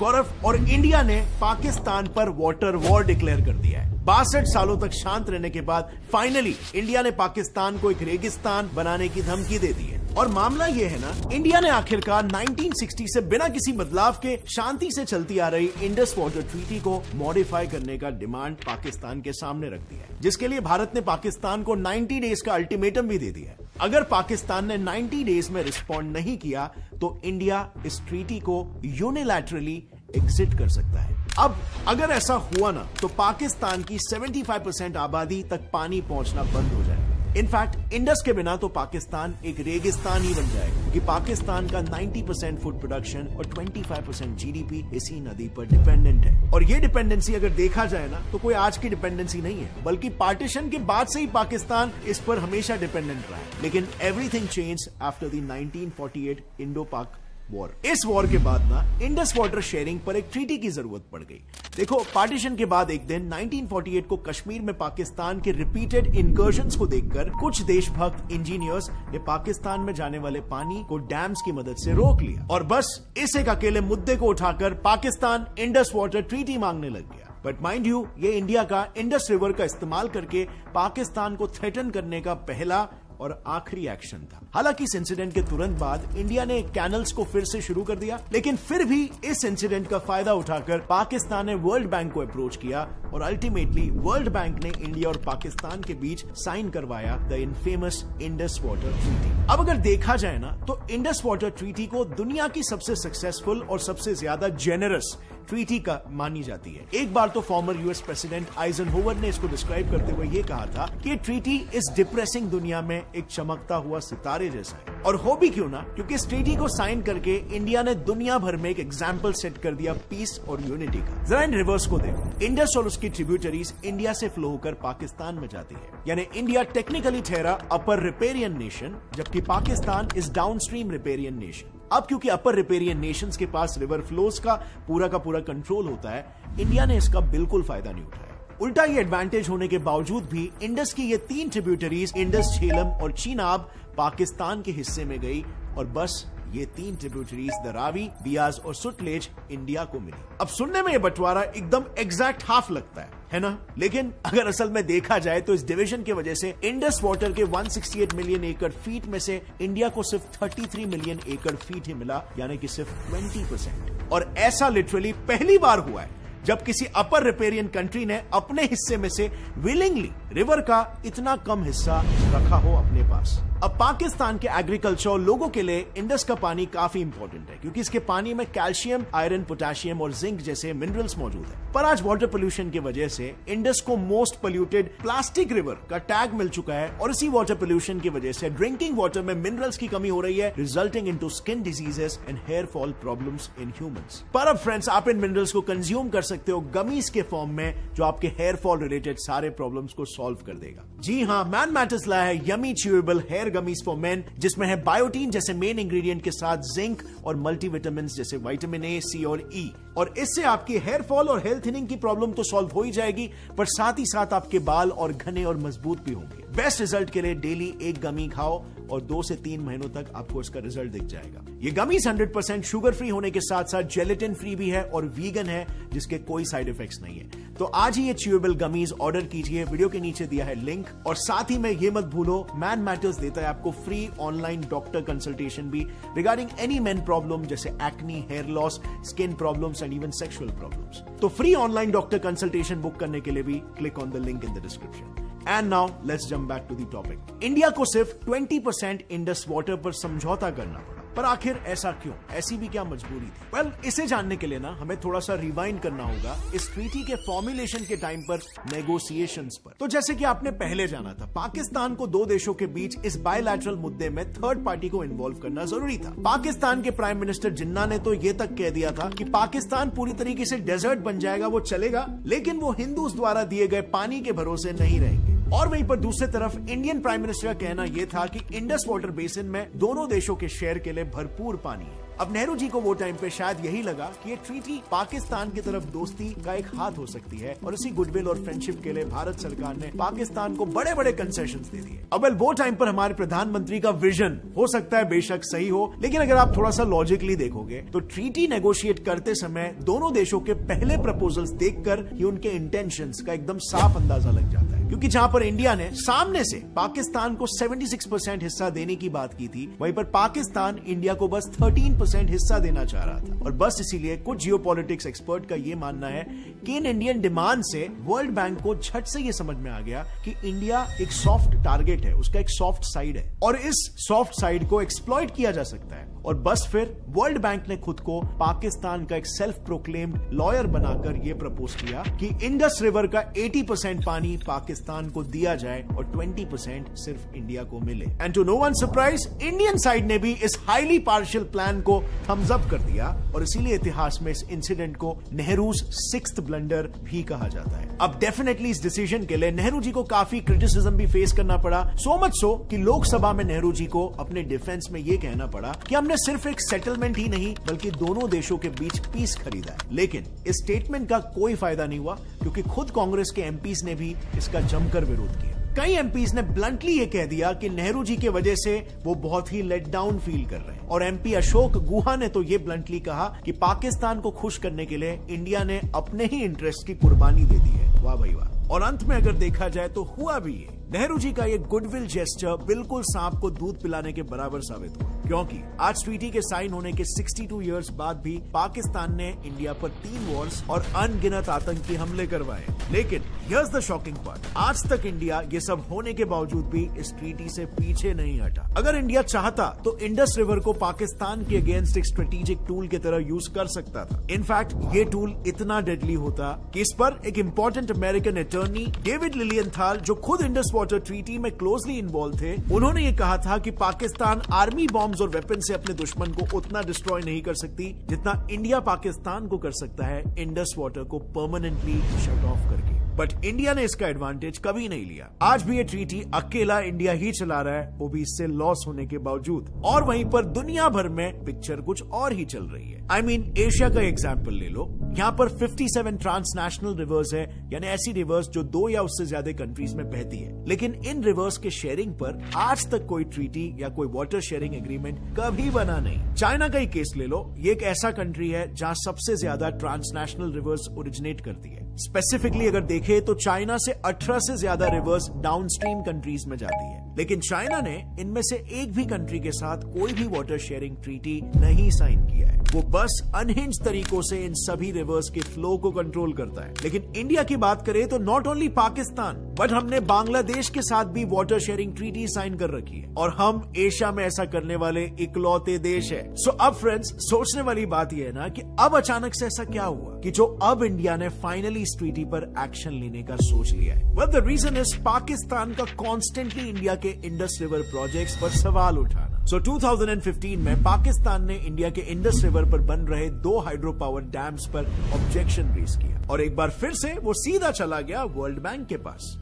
गौरव, और इंडिया ने पाकिस्तान पर वाटर वॉर डिक्लेयर कर दिया है। 62 सालों तक शांत रहने के बाद फाइनली इंडिया ने पाकिस्तान को एक रेगिस्तान बनाने की धमकी दे दी है। और मामला ये है ना, इंडिया ने आखिरकार 1960 से बिना किसी बदलाव के शांति से चलती आ रही इंडस वाटर ट्रीटी को मॉडिफाई करने का डिमांड पाकिस्तान के सामने रख दिया है, जिसके लिए भारत ने पाकिस्तान को 90 डेज का अल्टीमेटम भी दे दिया है। अगर पाकिस्तान ने 90 डेज में रिस्पॉन्ड नहीं किया तो इंडिया इस ट्रीटी को यूनिलैटरली एग्जिट कर सकता है। अब अगर ऐसा हुआ ना तो पाकिस्तान की 75% आबादी तक पानी पहुंचना बंद हो जाएगा। इनफैक्ट इंडस के बिना तो पाकिस्तान एक रेगिस्तान ही बन जाएगा, क्योंकि पाकिस्तान का 90% फूड प्रोडक्शन और 25% जीडीपी इसी नदी पर डिपेंडेंट है। और ये डिपेंडेंसी अगर देखा जाए ना तो कोई आज की डिपेंडेंसी नहीं है, बल्कि पार्टीशन के बाद से ही पाकिस्तान इस पर हमेशा डिपेंडेंट रहा है। लेकिन everything change after the 1948 Indo पाक वॉर। इस वॉर के बाद ना इंडस वाटर शेयरिंग पर एक ट्रीटी की जरूरत पड़ गई। देखो, पार्टीशन के बाद एक दिन 1948 को कश्मीर में पाकिस्तान के रिपीटेड इनकर्जन्स को देखकर कुछ देशभक्त इंजीनियर्स ने पाकिस्तान में जाने वाले पानी को डैम्स की मदद से रोक लिया, और बस इस एक अकेले मुद्दे को उठाकर पाकिस्तान इंडस वाटर ट्रीटी मांगने लग गया। बट माइंड यू, ये इंडिया का इंडस रिवर का इस्तेमाल करके पाकिस्तान को थ्रेटन करने का पहला और आखिरी एक्शन था। हालांकि इस इंसिडेंट के तुरंत बाद इंडिया ने कैनल्स को फिर से शुरू कर दिया, लेकिन फिर भी इस इंसिडेंट का फायदा उठाकर पाकिस्तान ने वर्ल्ड बैंक को अप्रोच किया और अल्टीमेटली वर्ल्ड बैंक ने इंडिया और पाकिस्तान के बीच साइन करवाया the infamous Indus water treaty. अब अगर देखा जाए ना तो इंडस वाटर ट्रीटी को दुनिया की सबसे सक्सेसफुल और सबसे ज्यादा जेनरस ट्रीटी का मानी जाती है। एक बार तो फॉर्मर यूएस प्रेसिडेंट आइजनहोवर ने इसको डिस्क्राइब करते हुए ये कहा था कि ट्रीटी इस डिप्रेसिंग दुनिया में एक चमकता हुआ सितारे जैसा है। और हो भी क्यों ना, क्योंकि इस ट्रीटी को साइन करके इंडिया ने दुनिया भर में एक एग्जाम्पल सेट कर दिया पीस और यूनिटी का। जरा इन रिवर्स को देखो, इंडस और उसकी ट्रिब्यूटरीज इंडिया से फ्लो होकर पाकिस्तान में जाती है, यानी इंडिया टेक्निकली ठहरा अपर रिपेरियन नेशन, जबकि Pakistan is downstream riparian nation. अब क्योंकि अपर रिपेरियन नेशंस के पास रिवर फ्लोज का पूरा कंट्रोल होता है, इंडिया ने इसका बिल्कुल फायदा नहीं उठाया। उल्टा ये एडवांटेज होने के बावजूद भी इंडस की ये 3 ट्रिब्यूटरीज इंडस, झेलम और चीनाब पाकिस्तान के हिस्से में गई, और बस ये 3 ट्रिब्यूटरीज द रावी, बियाज और सुतलेज इंडिया को मिली। अब सुनने में ये बंटवारा एकदम एग्जैक्ट हाफ लगता है ना? लेकिन अगर असल में देखा जाए तो इस डिवीजन की वजह से इंडस वाटर के 168 मिलियन एकड़ फीट में से इंडिया को सिर्फ 33 मिलियन एकड़ फीट ही मिला, यानी कि सिर्फ 20%। और ऐसा लिटरली पहली बार हुआ है जब किसी अपर रिपेरियन कंट्री ने अपने हिस्से में से विलिंगली रिवर का इतना कम हिस्सा रखा हो अपने पास। अब पाकिस्तान के एग्रीकल्चर लोगों के लिए इंडस का पानी काफी इंपॉर्टेंट है, क्योंकि इसके पानी में कैल्शियम, आयरन, पोटेशियम और जिंक जैसे मिनरल्स मौजूद है। पर आज वाटर पोल्यूशन की वजह से इंडस को मोस्ट पोल्यूटेड प्लास्टिक रिवर का टैग मिल चुका है, और इसी वाटर पोल्यूशन की वजह से ड्रिंकिंग वाटर में मिनरल्स की कमी हो रही है, resulting into skin diseases and hair fall problems in humans. पर अब फ्रेंड्स, आप इन मिनरल्स को कंज्यूम कर सकते हो गमीज के फॉर्म में, जो आपके हेयर फॉल रिलेटेड सारे प्रॉब्लम्स को सॉल्व कर देगा। जी हाँ, मैन मैटर्स लाया है yummy chewable hair gummies for men, जिसमें है बायोटीन जैसे मेन इंग्रेडिएंट के साथ जिंक और मल्टीविटामिन जैसे विटामिन ए, सी और ई। और इससे आपकी हेयर फॉल और हेयर थिनिंग की प्रॉब्लम तो सॉल्व हो ही जाएगी, पर साथ ही साथ आपके बाल और घने और मजबूत भी होंगे। बेस्ट रिजल्ट के लिए डेली एक गमी खाओ और 2 से 3 महीनों तक आपको इसका रिजल्ट दिख जाएगा। ये गमीज 100% शुगर फ्री होने के साथ साथ जेलेटिन फ्री भी है और वीगन है, जिसके कोई साइड इफेक्ट्स नहीं है। तो आज ही ये च्यूएबल गमीज ऑर्डर कीजिए, वीडियो के नीचे दिया है लिंक। और साथ ही में ये मत भूलो, मैन मैटर्स देता है आपको फ्री ऑनलाइन डॉक्टर कंसल्टेशन भी रिगार्डिंग एनी मेन प्रॉब्लम जैसे acne, hair loss, skin problems and even sexual problems. तो free online doctor consultation book करने के लिए भी click on the link in the description. And now let's jump back to the topic. India को सिर्फ 20% Indus water पर समझौता करना पड़ा, पर आखिर ऐसा क्यों? ऐसी भी क्या मजबूरी थी? वेल, इसे जानने के लिए ना हमें थोड़ा सा रिवाइंड करना होगा इस ट्रीटी के फॉर्मुलेशन के टाइम पर, नेगोशिएशंस पर। तो जैसे कि आपने पहले जाना था, पाकिस्तान को 2 देशों के बीच इस बायलैटरल मुद्दे में थर्ड पार्टी को इन्वॉल्व करना जरूरी था। पाकिस्तान के प्राइम मिनिस्टर जिन्ना ने तो ये तक कह दिया था कि पाकिस्तान पूरी तरीके से डेजर्ट बन जाएगा, वो चलेगा, लेकिन वो हिंदूज द्वारा दिए गए पानी के भरोसे नहीं रहेंगे। और वहीं पर दूसरी तरफ इंडियन प्राइम मिनिस्टर का कहना यह था कि इंडस वाटर बेसिन में दोनों देशों के शेयर के लिए भरपूर पानी है। अब नेहरू जी को वो टाइम पे शायद यही लगा कि ये ट्रीटी पाकिस्तान की तरफ दोस्ती का एक हाथ हो सकती है और इसी गुडविल और फ्रेंडशिप के लिए भारत सरकार ने पाकिस्तान को बड़े बड़े कंसेशंस दे दिए। अब वो टाइम पर हमारे प्रधानमंत्री का विजन हो सकता है बेशक सही हो, लेकिन अगर आप थोड़ा सा लॉजिकली देखोगे तो ट्रीटी नेगोशिएट करते समय दोनों देशों के पहले प्रपोजल्स देखकर ही उनके इंटेंशंस का एकदम साफ अंदाजा लग जाता है। क्योंकि जहां पर इंडिया ने सामने से पाकिस्तान को 76% हिस्सा देने की बात की थी, वहीं पर पाकिस्तान इंडिया को बस 13% हिस्सा देना चाह रहा था। और बस इसीलिए कुछ जियोपॉलिटिक्स एक्सपर्ट का यह मानना है कि इन इंडियन डिमांड से वर्ल्ड बैंक को झट से यह समझ में आ गया कि इंडिया एक सॉफ्ट टारगेट है, उसका एक सॉफ्ट साइड है और इस सॉफ्ट साइड को एक्सप्लॉइट किया जा सकता है। और बस फिर वर्ल्ड बैंक ने खुद को पाकिस्तान का एक सेल्फ प्रोक्लेम्ड लॉयर बनाकर यह प्रपोज किया कि इंडस रिवर का 80% पानी पाकिस्तान को दिया जाए और 20% सिर्फ इंडिया को मिले। And to no one surprise, Indian side ने भी इस हाईली पार्शियल प्लान को थम्स अप कर दिया और इसीलिए इतिहास में इस इंसिडेंट को नेहरूज 6th ब्लंडर भी कहा जाता है। अब डेफिनेटली इस डिसीजन के लिए नेहरू जी को काफी क्रिटिसिज्म भी फेस करना पड़ा, सो मच सो कि लोकसभा में नेहरू जी को अपने डिफेंस में यह कहना पड़ा कि हमने सिर्फ एक सेटलमेंट ही नहीं बल्कि दोनों देशों के बीच पीस खरीदा है। लेकिन इस स्टेटमेंट का कोई फायदा नहीं हुआ क्योंकि खुद कांग्रेस के एमपीज ने भी इसका जमकर विरोध किया। कई एमपीज ने ब्लंटली ये कह दिया कि नेहरू जी की वजह से वो बहुत ही लेट डाउन फील कर रहे हैं। और एमपी अशोक गुहा ने तो ये ब्लंटली कहा कि पाकिस्तान को खुश करने के लिए इंडिया ने अपने ही इंटरेस्ट की कुर्बानी दे दी है। वाह भाई वाह। और अंत में अगर देखा जाए तो हुआ भी ये, नेहरू जी का ये गुडविल जेस्चर बिल्कुल सांप को दूध पिलाने के बराबर साबित हुआ, क्योंकि आज ट्रीटी के साइन होने के 62 इयर्स बाद भी पाकिस्तान ने इंडिया पर 3 वॉर्स और अनगिनत आतंकी हमले करवाए। लेकिन हियर्स द शॉकिंग पार्ट, आज तक इंडिया ये सब होने के बावजूद भी इस ट्रीटी से पीछे नहीं हटा। अगर इंडिया चाहता तो इंडस रिवर को पाकिस्तान के अगेंस्ट एक स्ट्रेटेजिक टूल की तरह यूज कर सकता था। इनफैक्ट ये टूल इतना डेडली होता कि इस पर एक इंपॉर्टेंट अमेरिकन अटॉर्नी डेविड लिलियनथाल, जो खुद इंडस वाटर ट्रीटी में क्लोजली इन्वॉल्व थे, उन्होंने ये कहा था कि पाकिस्तान आर्मी बॉम्ब्स और वेपन से अपने दुश्मन को उतना डिस्ट्रॉय नहीं कर सकती जितना इंडिया पाकिस्तान को कर सकता है इंडस वाटर को परमानेंटली शट ऑफ करके। बट इंडिया ने इसका एडवांटेज कभी नहीं लिया। आज भी ये ट्रीटी अकेला इंडिया ही चला रहा है, वो भी इससे लॉस होने के बावजूद। और वहीं पर दुनिया भर में पिक्चर कुछ और ही चल रही है। आई मीन एशिया का एग्जाम्पल ले लो, यहाँ पर 57 ट्रांसनेशनल रिवर्स है, यानी ऐसी रिवर्स जो 2 या उससे ज्यादा कंट्रीज में बहती है। लेकिन इन रिवर्स के शेयरिंग पर आज तक कोई ट्रीटी या कोई वाटर शेयरिंग एग्रीमेंट कभी बना नहीं। चाइना का ही केस ले लो, ये एक ऐसा कंट्री है जहाँ सबसे ज्यादा ट्रांसनेशनल रिवर्स ओरिजिनेट करती है। स्पेसिफिकली अगर देखें तो चाइना से 18 से ज्यादा रिवर्स डाउनस्ट्रीम कंट्रीज में जाती है, लेकिन चाइना ने इनमें से एक भी कंट्री के साथ कोई भी वाटर शेयरिंग ट्रीटी नहीं साइन किया है। वो बस अनहिंज तरीकों से इन सभी रिवर्स के फ्लो को कंट्रोल करता है। लेकिन इंडिया की बात करें तो नॉट ओनली पाकिस्तान बट हमने बांग्लादेश के साथ भी वाटर शेयरिंग ट्रीटी साइन कर रखी है और हम एशिया में ऐसा करने वाले इकलौते देश है। सो अब फ्रेंड्स, सोचने वाली बात यह है ना कि अब अचानक से ऐसा क्या हुआ कि जो अब इंडिया ने फाइनली इस ट्रीटी पर एक्शन लेने का सोच लिया है। Well, the reason is Pakistan का कॉन्स्टेंटली इंडिया के इंडस रिवर प्रोजेक्ट्स पर सवाल उठाना। सो 2015 में पाकिस्तान ने इंडिया के इंडस रिवर पर बन रहे 2 हाइड्रो पावर डैम्स पर ऑब्जेक्शन रेज किया और एक बार फिर से वो सीधा चला गया वर्ल्ड बैंक के पास।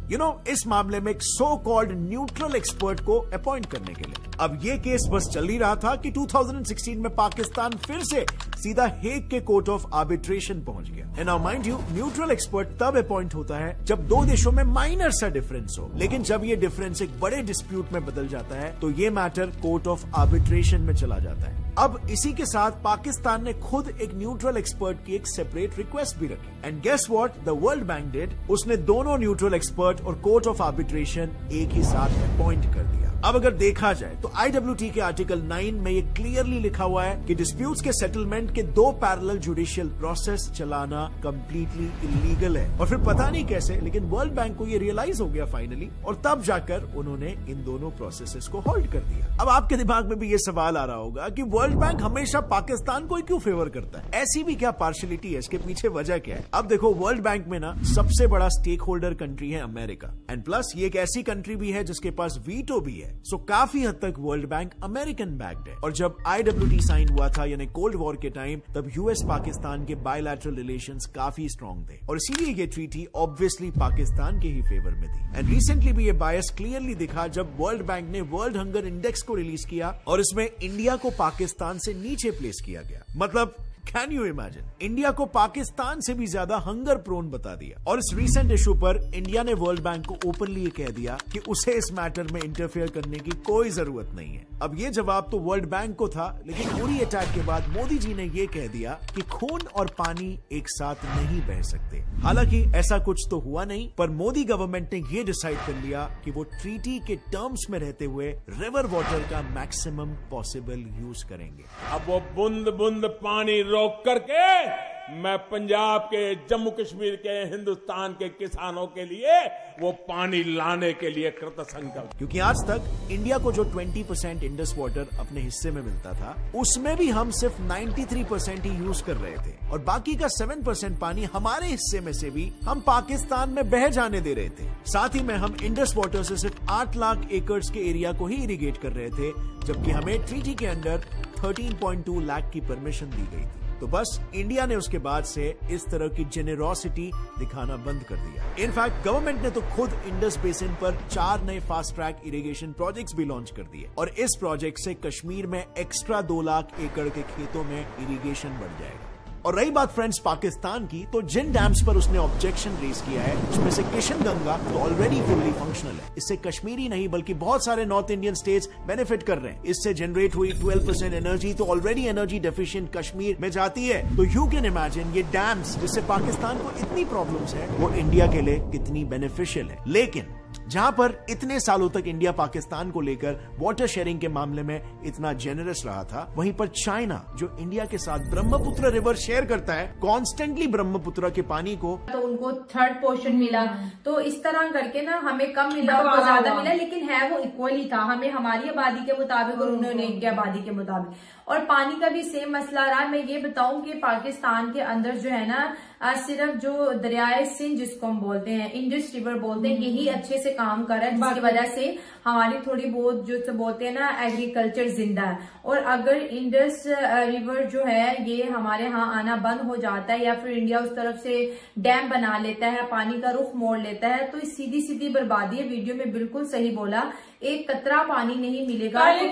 इस मामले में एक सो कॉल्ड न्यूट्रल एक्सपर्ट को अपॉइंट करने के लिए। अब ये केस बस चल ही रहा था कि 2016 में पाकिस्तान फिर से सीधा हेग के कोर्ट ऑफ आर्बिट्रेशन पहुंच गया। And now mind you, neutral expert तब अपॉइंट होता है जब 2 देशों में माइनर सा डिफरेंस हो, लेकिन जब ये डिफरेंस एक बड़े डिस्प्यूट में बदल जाता है तो ये मैटर कोर्ट ऑफ आर्बिट्रेशन में चला जाता है। अब इसी के साथ पाकिस्तान ने खुद एक न्यूट्रल एक्सपर्ट की एक सेपरेट रिक्वेस्ट भी रखी। And guess what the World Bank did, उसने दोनों न्यूट्रल एक्सपर्ट और कोर्ट ऑफ आर्बिट्रेशन एक ही साथ अपॉइंट कर दिया। अब अगर देखा जाए तो IWT के आर्टिकल 9 में ये क्लियरली लिखा हुआ है कि डिस्प्यूट्स के सेटलमेंट के 2 पैरेलल जुडिशियल प्रोसेस चलाना कंप्लीटली इलीगल है। और फिर पता नहीं कैसे, लेकिन वर्ल्ड बैंक को ये रियलाइज हो गया फाइनली, और तब जाकर उन्होंने इन दोनों प्रोसेसेस को होल्ड कर दिया। अब आपके दिमाग में भी ये सवाल आ रहा होगा कि वर्ल्ड बैंक हमेशा पाकिस्तान को ही क्यों फेवर करता है? ऐसी भी क्या पार्शियलिटी है? इसके पीछे वजह क्या है? अब देखो, वर्ल्ड बैंक में ना सबसे बड़ा स्टेक होल्डर कंट्री है अमेरिका, एंड प्लस ये एक ऐसी कंट्री भी है जिसके पास वीटो भी है। सो काफी हद तक वर्ल्ड बैंक अमेरिकन बैक्ड है। और जब IWT साइन हुआ था यानी कोल्ड वॉर के टाइम, तब यूएस पाकिस्तान के बायलैटरल रिलेशंस काफी स्ट्रॉन्ग थे और इसीलिए ये ट्रीटी ऑब्वियसली पाकिस्तान के ही फेवर में थी। एंड रिसेंटली भी ये बायस क्लियरली दिखा जब वर्ल्ड बैंक ने वर्ल्ड हंगर इंडेक्स को रिलीज किया और इसमें इंडिया को पाकिस्तान से नीचे प्लेस किया गया। मतलब कैन यू इमेजिन, इंडिया को पाकिस्तान से भी ज्यादा हंगर प्रोन बता दिया। और इस रीसेंट इशू पर इंडिया ने वर्ल्ड बैंक को ओपनली ये कह दिया कि उसे इस मैटर में इंटरफेयर करने की कोई जरूरत नहीं है। अब ये जवाब तो वर्ल्ड बैंक को था, लेकिन उरी अटैक के बाद मोदी जी ने ये कह दिया कि खून और पानी एक साथ नहीं बह सकते। हालांकि ऐसा कुछ तो हुआ नहीं, पर मोदी गवर्नमेंट ने ये डिसाइड कर लिया कि वो ट्रीटी के टर्म्स में रहते हुए रिवर वाटर का मैक्सिमम पॉसिबल यूज करेंगे। अब वो बूंद बूंद पानी रोक करके मैं पंजाब के, जम्मू कश्मीर के, हिंदुस्तान के किसानों के लिए वो पानी लाने के लिए कृतसंकल्प। क्योंकि आज तक इंडिया को जो 20% इंडस वाटर अपने हिस्से में मिलता था, उसमें भी हम सिर्फ 93% ही यूज कर रहे थे और बाकी का 7% पानी हमारे हिस्से में से भी हम पाकिस्तान में बह जाने दे रहे थे। साथ ही में हम इंडस वाटर से सिर्फ 8 लाख एकड़ के एरिया को ही इरिगेट कर रहे थे, जबकि हमें ट्रीटी के अंडर 13.2 लाख की परमिशन दी गई थी। तो बस इंडिया ने उसके बाद से इस तरह की जेनेरोसिटी दिखाना बंद कर दिया। इनफैक्ट गवर्नमेंट ने तो खुद इंडस बेसिन पर 4 नए फास्ट ट्रैक इरिगेशन प्रोजेक्ट्स भी लॉन्च कर दिए और इस प्रोजेक्ट से कश्मीर में एक्स्ट्रा 2 लाख एकड़ के खेतों में इरिगेशन बढ़ जाएगा। और रही बात फ्रेंड्स पाकिस्तान की, तो जिन डैम्स पर उसने ऑब्जेक्शन रेज किया है उसमें से किशन गंगा तो ऑलरेडी फुल्ली फंक्शनल है। इससे कश्मीरी नहीं बल्कि बहुत सारे नॉर्थ इंडियन स्टेट्स बेनिफिट कर रहे हैं। इससे जनरेट हुई 12% एनर्जी तो ऑलरेडी एनर्जी डेफिशिएंट कश्मीर में जाती है। तो यू कैन इमेजिन ये डैम्स जिससे पाकिस्तान को इतनी प्रॉब्लम्स है, वो इंडिया के लिए कितनी बेनिफिशियल है। लेकिन जहां पर इतने सालों तक इंडिया पाकिस्तान को लेकर वाटर शेयरिंग के मामले में इतना जेनरस रहा था, वहीं पर चाइना जो इंडिया के साथ ब्रह्मपुत्र रिवर शेयर करता है कॉन्स्टेंटली ब्रह्मपुत्र के पानी को, तो उनको 3rd पोर्शन मिला। तो इस तरह करके ना हमें कम मिला, उनको ज्यादा मिला, लेकिन है वो इक्वल ही था, हमें हमारी आबादी के मुताबिक और उन्होंने इनकी आबादी के मुताबिक। और पानी का भी सेम मसला रहा। मैं ये बताऊं कि पाकिस्तान के अंदर जो है ना सिर्फ जो दरियाए सिंध जिसको हम बोलते हैं, इंडस रिवर बोलते हैं, यही अच्छे से काम कर रहा है, जिसकी वजह से हमारी थोड़ी बहुत जो बोलते हैं ना एग्रीकल्चर जिंदा है। और अगर इंडस रिवर जो है ये हमारे यहाँ आना बंद हो जाता है या फिर इंडिया उस तरफ से डैम बना लेता है, पानी का रुख मोड़ लेता है, तो सीधी सीधी बर्बादी है। वीडियो में बिल्कुल सही बोला, एक कतरा पानी नहीं मिलेगा। पहले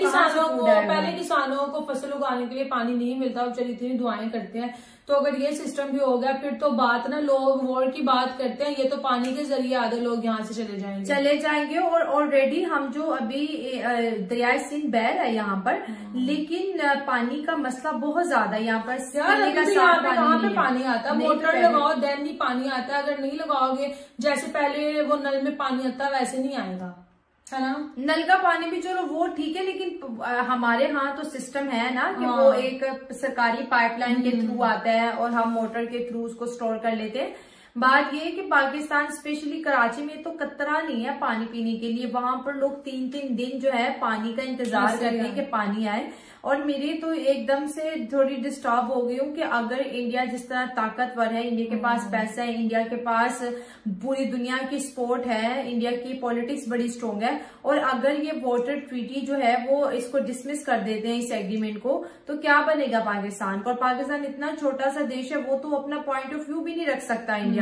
किसानों को फसल उगाने के लिए पानी नहीं मिलता और चली इतनी दुआएं करते हैं। तो अगर ये सिस्टम भी हो गया फिर तो बात ना, लोग वॉर की बात करते हैं, ये तो पानी के जरिए आधे लोग यहाँ से चले जाएंगे। और ऑलरेडी हम जो अभी दरियाए सिंध बह रहा है यहाँ पर, लेकिन पानी का मसला बहुत ज्यादा यहाँ पर। कहाँ पे पानी आता है? मोटर लगाओ देन नहीं पानी आता है, अगर नहीं लगाओगे जैसे पहले वो नल में पानी आता वैसे नहीं आएगा, है ना। नल का पानी भी चलो वो ठीक है, लेकिन हमारे यहाँ तो सिस्टम है ना कि वो एक सरकारी पाइपलाइन के थ्रू आता है और हम मोटर के थ्रू उसको स्टोर कर लेते हैं। बात ये है कि पाकिस्तान स्पेशली कराची में तो कतरा नहीं है पानी पीने के लिए। वहां पर लोग 3-3 दिन जो है पानी का इंतजार करते हैं कि पानी आए। और मेरे तो एकदम से थोड़ी डिस्टर्ब हो गई हूँ कि अगर इंडिया जिस तरह ताकतवर है, इंडिया के पास पैसा है, इंडिया के पास पूरी दुनिया की सपोर्ट है, इंडिया की पॉलिटिक्स बड़ी स्ट्रांग है, और अगर ये वाटर ट्रीटी जो है वो इसको डिसमिस कर देते हैं इस एग्रीमेंट को, तो क्या बनेगा पाकिस्तान को। और पाकिस्तान इतना छोटा सा देश है, वो तो अपना पॉइंट ऑफ व्यू भी नहीं रख सकता इंडिया